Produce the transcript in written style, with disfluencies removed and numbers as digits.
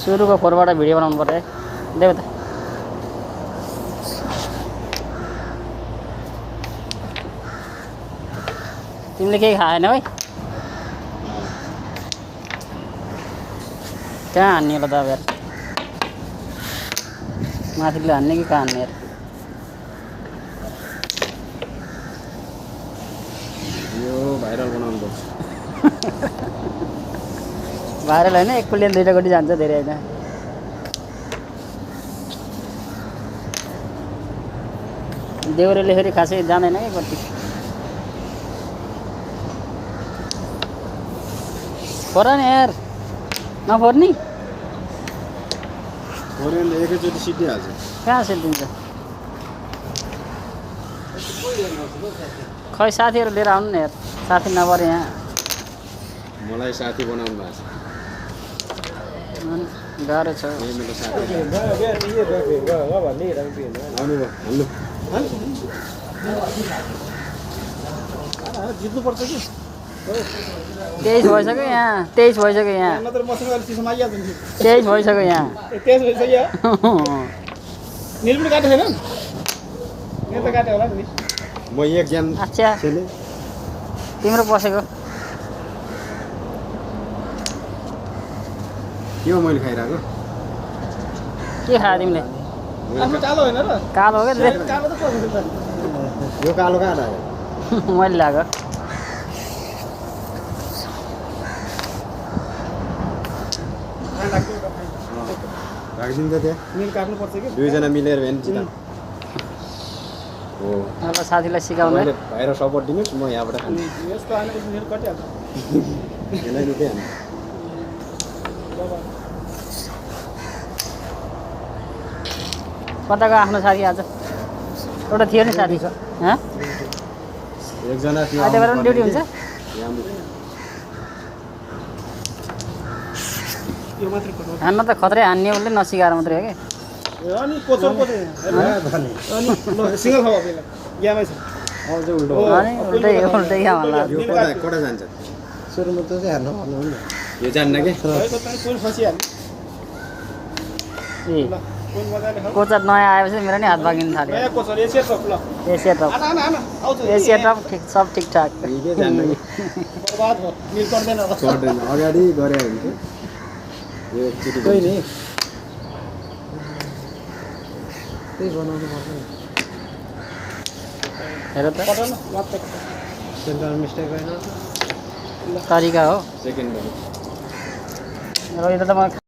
सुरुको फोरबाट भिडियो बनाउनु पर्यो है देऊ त तिमीले केही खाएन है कहाँ हान्ने होला दबाएर माथिले हान्ने कि कहाँ हान्ने यार यो भाइरल बनाउनु पर्छ भाइरल होइन एक प्लेन दुईवटा गोटी जान्छ धेरै होइन देउरेले फेरि खासै जाँदैन है कति फोर नि यार नफोर्ने फोरेनले एकैचोटि सिटिहाल्छ कहाँ सेलिदिन्छ खै साथीहरू लिएर आउनु न यार साथी नपरे यहाँ मलाई साथी बनाउनु भएको छ गाह्रो छ यही मेरो साथी आउनु भयो हाल्नु जित्नुपर्छ कि 23 भइसक्यो यहाँ 23 भइसक्यो यहाँ नत्र मसँग अलि चिसो मागिहाल्छ नि 23 भइसक्यो यहाँ तेज भइसक्यो निल पनि काटेको छैन यहाँ त काट्यो होला नि म एक ज्यान अच्छा खेलेँ तिम्रो पसेको के हो मैले खाइरहेको के खायो तिमीले आफ्नो कालो होइन र कालो हो क्या कालो त पर्छ यो कालो कहाँ लाग्यो मैले लाग्यो राखिदिनु त त्यहाँ निल काट्नु पर्छ कि दुईजना मिलेर भने चिता हो अब साथीलाई सिकाउनु मैले भाइरल सपोर्ट दिनुहोस् म यहाँबाट अनि यस्तो आने निल कटिहाल्छ यसलाई लुटे हामी कताको आफ्नो साथी आज एउटा थियो नि साथी हँ एकजना थियो आइतबार पनि ड्युटी हुन्छ यो मात्रै कटो हान्न त खत्रै हान्ने उसले नसिकाएर मात्रै हो कि अनि कोचर कोचर अनि सिंगल खाऊ बेला ग्यामै छ आउँछ उल्टो अनि उल्टै उल्टै क्या भन्ला यो कता जान्छ सुरुमा त चाहिँ हान्न भन्नु नि यो जान्न के है त पनि कोन फसिहाल्यो ए ल कोन मजाले खाऊ कोचर नयाँ आएपछि मेरो नि हात भागिन थाल्यो नयाँ कोचर एसिया टप ल एसिया टप आना आना आना आउँछ एसिया टप ठिक सब ठिकठाक के जान्न कि बर्बाद भयो निल पर्दैन अब चढ्दैन अगाडि गरे हुन्छ यो एकचोटि कोही नि त्यही बनाउनु पर्छ नि हेर त कटन मात्र सेन्टर मिस्टेक होइन तरिका हो सेकेन्ड र यो त म